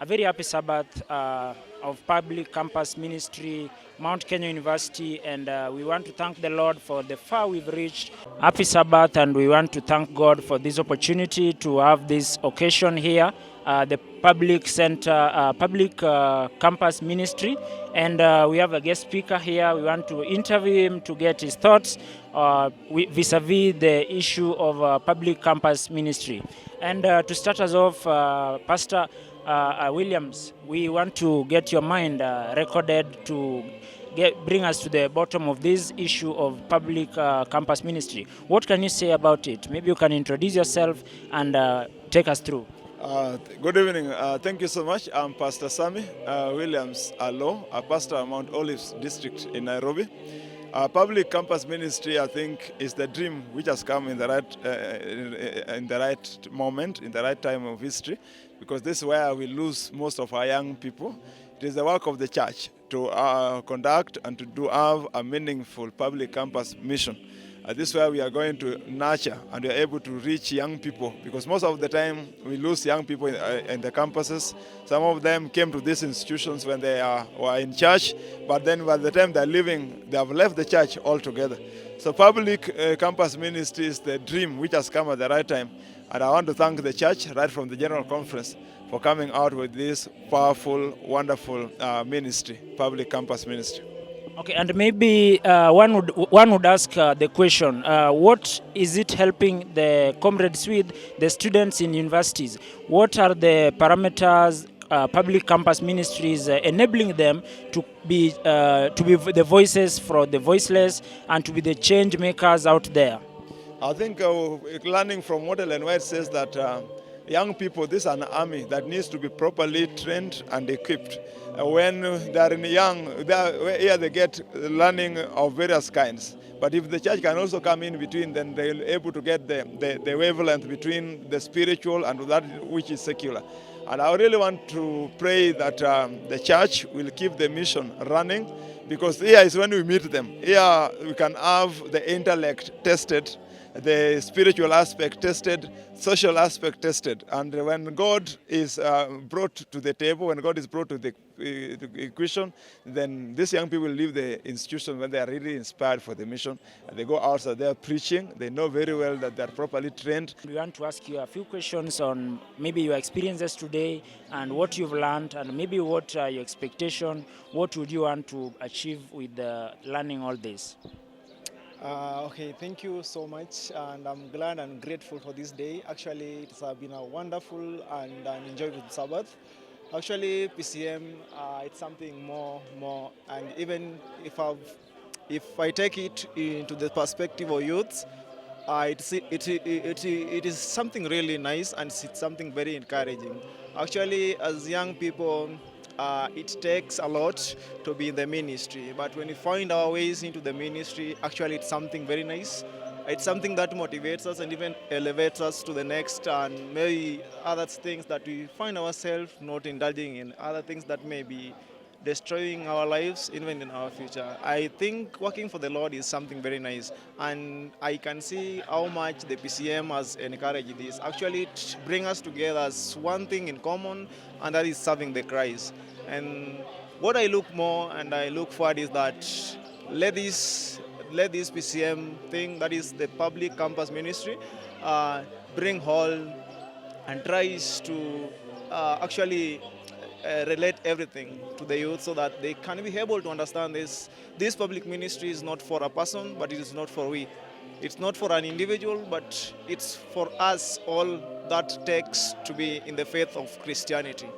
A very happy Sabbath of public campus ministry, Mount Kenya University, and we want to thank the Lord for the far we've reached. Happy Sabbath, and we want to thank God for this opportunity to have this occasion here, the public center, public campus ministry, and we have a guest speaker here. We want to interview him to get his thoughts vis-a-vis the issue of public campus ministry. And to start us off, Pastor Williams, we want to get your mind recorded to bring us to the bottom of this issue of public campus ministry. What can you say about it? Maybe you can introduce yourself and take us through. Good evening. Thank you so much. I'm Pastor Sammy Williams Alo, a pastor at Mount Olives District in Nairobi. Public campus ministry, I think, is the dream which has come in the right moment, in the right time of history, because this is where we lose most of our young people. It is the work of the church to conduct and to have a meaningful public campus mission. This is where we are going to nurture and we are able to reach young people, because most of the time we lose young people in the campuses. Some of them came to these institutions when they were in church, but then by the time they're leaving, they have left the church altogether. So public campus ministry is the dream which has come at the right time. And I want to thank the church right from the General Conference for coming out with this powerful, wonderful ministry, public campus ministry. Okay, and maybe one would ask the question, what is it helping the comrades with, the students in universities? What are the parameters public campus ministries enabling them to be the voices for the voiceless and to be the change makers out there? I think learning from what Ellen White says that young people, this is an army that needs to be properly trained and equipped. When they are young, here they get learning of various kinds. But if the church can also come in between, then they'll be able to get the wavelength between the spiritual and that which is secular. And I really want to pray that the church will keep the mission running, because here is when we meet them. Here we can have the intellect tested, the spiritual aspect tested, social aspect tested. And when God is brought to the table, when God is brought to the equation, then these young people leave the institution when they are really inspired for the mission. And they go outside, they are preaching, they know very well that they are properly trained. We want to ask you a few questions on maybe your experiences today and what you've learned, and maybe what your expectation, what would you want to achieve with learning all this? Okay, thank you so much, and I'm glad and grateful for this day. Actually, it's been a wonderful and an enjoyable Sabbath. Actually, PCM, it's something more, and even if I take it into the perspective of youth, it is something really nice, and it's something very encouraging. Actually, as young people, it takes a lot to be in the ministry, but when we find our ways into the ministry, actually it's something very nice. It's something that motivates us and even elevates us to the next, and maybe other things that we find ourselves not indulging in, other things that may be destroying our lives even in our future. I think working for the Lord is something very nice, and I can see how much the PCM has encouraged this. Actually, it brings us together as one thing in common, and that is serving the Christ. And what I look more and I look forward is that let this PCM thing, that is the public campus ministry, bring whole and tries to actually relate everything to the youth so that they can be able to understand this. This public ministry is not for a person, but it is not for we. It's not for an individual, but it's for us all that takes to be in the faith of Christianity.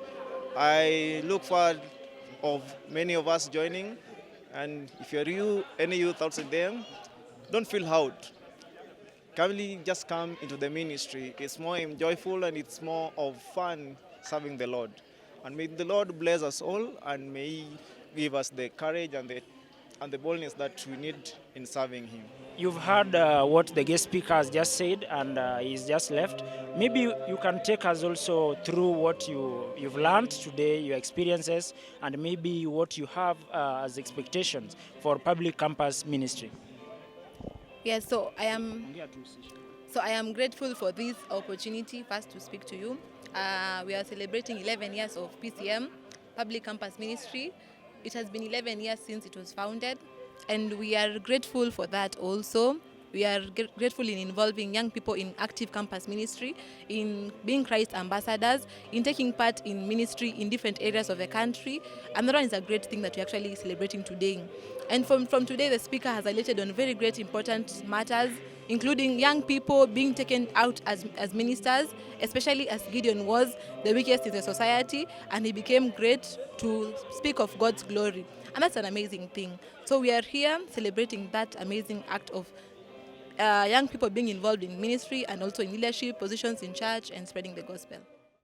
I look forward of many of us joining, and if you're any youth outside there, don't feel out. Kindly just come into the ministry. It's more joyful and it's more of fun serving the Lord. And may the Lord bless us all, and may He give us the courage and the boldness that we need in serving Him. You've heard what the guest speaker has just said, and he's just left. Maybe you can take us also through what you've learned today, your experiences, and maybe what you have as expectations for public campus ministry. Yes, so I am grateful for this opportunity first to speak to you. We are celebrating 11 years of PCM, Public Campus Ministry. It has been 11 years since it was founded, and we are grateful for that also. We are grateful in involving young people in active campus ministry, in being Christ ambassadors, in taking part in ministry in different areas of the country. Another one is a great thing that we're actually celebrating today. And from today, the speaker has highlighted on very great important matters, including young people being taken out as ministers, especially as Gideon was the weakest in the society, and he became great to speak of God's glory. And that's an amazing thing. So we are here celebrating that amazing act of young people being involved in ministry and also in leadership positions in church and spreading the gospel.